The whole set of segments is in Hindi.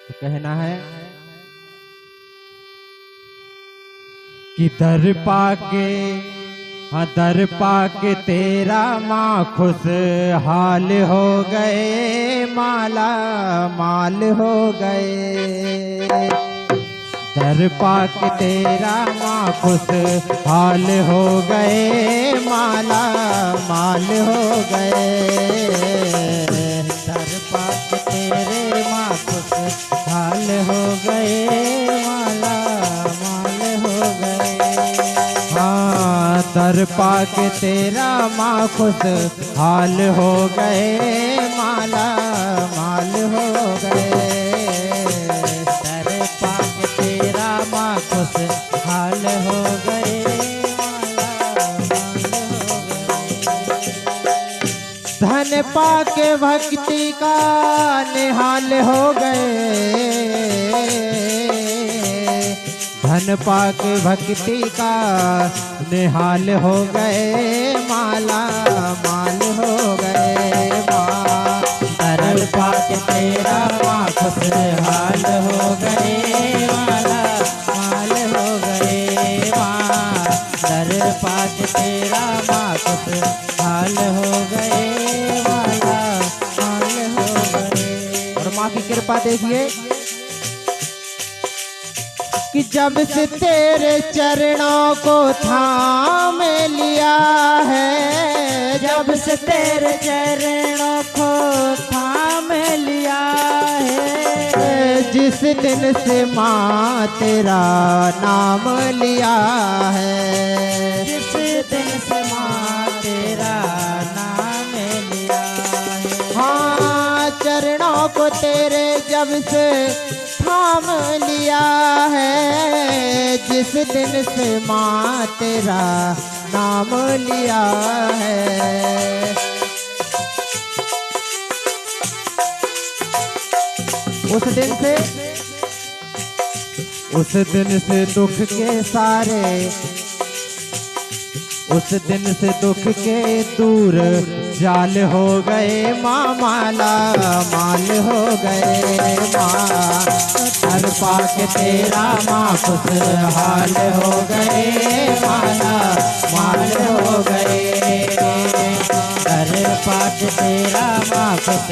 तो कहना है कि दर पाके, हाँ दर पाके तेरा माँ खुश हाल हो गए, माला माल हो गए। दर पाके तेरा माँ खुश हाल हो गए, माला माल हो गए। दर पाके तेरे माँ खुश हाल हो गए, माला माल हो गए। हाँ दर पाके तेरा माँ खुश हाल हो गए, माला माल हो गए। दर पाके तेरा माँ खुश हाल हो गए, माला माल हो गए। धन पाके भक्ति का निहाल हो गए, धन पाके भक्ति का निहाल हो गए, माला माल हो गए। माँ दर पाके तेरा माँ खुश हाल हो गए, माला माल हो गए। माँ दर पाके तेरा माँ खुश हाल हो गए, माला माल हो गए। और माँ की कृपा देखिए कि जब से तेरे चरणों को थाम लिया है, जब से तेरे चरणों को थाम लिया है, जिस दिन से माँ तेरा नाम लिया है, जिस दिन से माँ तेरा नाम लिया है। हाँ चरणों को तेरे जब से थाम लिया है, जिस दिन से माँ तेरा नाम लिया है, उस दिन से दुख के सारे, उस दिन से दुख के दूर जाल हो गए, माँ माला माल हो गए। माँ दर पाके तेरा माँ खुश हाल हो गए, माला माल हो गए। दर पाके तेरा माँ खुश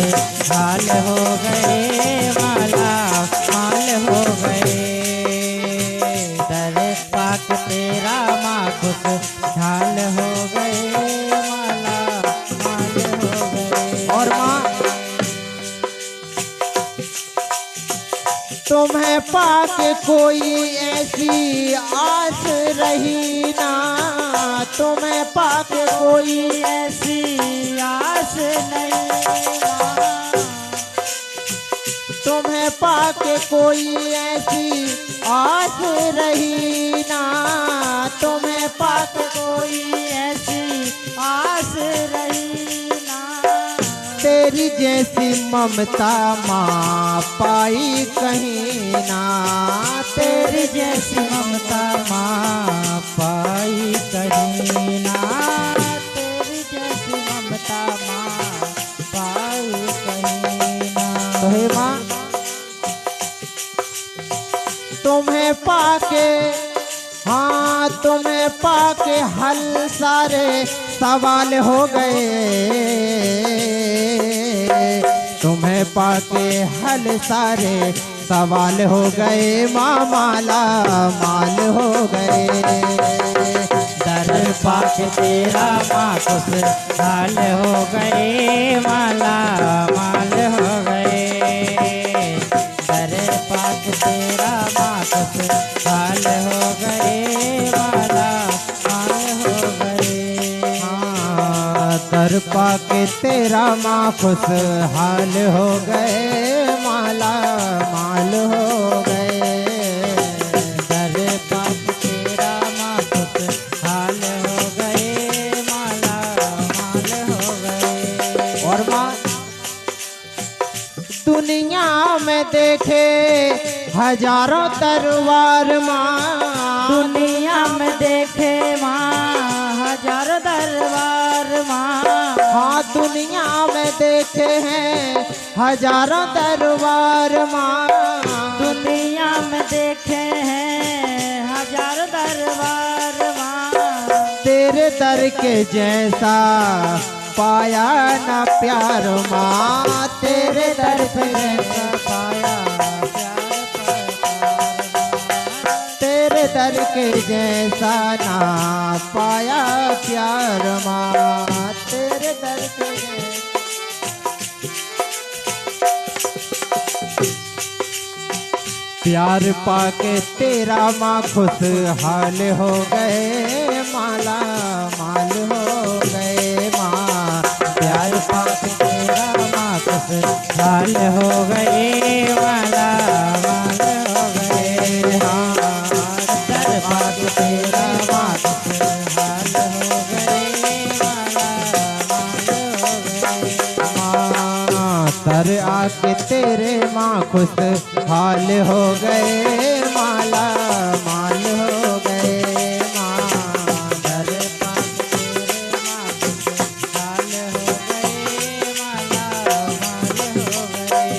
हाल हो गए, माला माल हो गए। दर पाके तेरा माँ खुश हाल हो गए, माला माल हो गए। और माँ तुम्हें पाके कोई ऐसी आस रही ना, तुम्हें पाके कोई ऐसी आस नहीं ना, तुम्हें पाके कोई ऐसी आस रही ना, तुम्हें पाके कोई ऐसी आस रही ना। तेरी जैसी ममता माँ पाई कहीं ना, तेरी जैसी ममता माँ पाई कहीं ना, तेरी जैसी ममता माँ पाई कहीं ना। तो हे माँ तुम्हें पाके, हाँ तुम्हें पाके हल सारे सवाल हो गए, तुम्हें पाके हल सारे सवाल हो गए, माँ माला माल हो गए। दर पाके तेरा माँ खुश हाल हो गए, माला माल हो गए। दर पाके तेरा माँ खुश हाल हो गए, माला माल हो गए। हाँ दर पाके तेरा माँ खुश हाल हो गए, माला माल हो गए। दर पाके तेरा माँ खुश हाल हो गए, माला माल हो गए। और माँ दुनिया में देखे हजारों दरबार माँ, दुनिया में देखे माँ हजारों दरबार माँ। हाँ दुनिया में देखे हैं हजारों दरबार माँ, तेरे दर के जैसा पाया न प्यार माँ, तेरे दर पे जैसा पाया तेरे दर के जैसा ना पाया प्यार माँ, तेरे दर के प्यार पाके तेरा माँ खुशहाल हो गए, माला माल हो गए माँ। प्यार पाके तेरा माँ खुशहाल हो गए, माला माल हो गए हाँ। प्यार पाके तेरा माँ खुशहाल हो गए, माला माल हो गए माँ। तर आके तेरे माँ खुशहाल हो गए, माला माल हो गए माँ। तर पाके तेरे माँ खुशहाल हो गए, माला माल हो गए।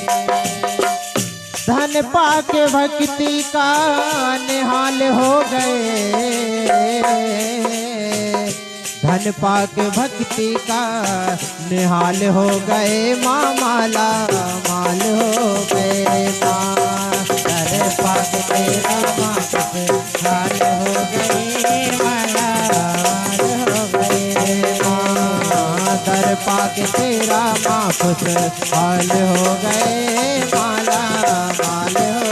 धन पाके भक्ति का निहाल हो गए, धन पाके भक्ति का निहाल हो गए माँ, माला माल हो गए माँ। दर पाके तेरा माँ खुशहाल हो गए, माला माल हो गए माँ। दर पाके तेरा माँ खुशहाल हो गए, माला माल हो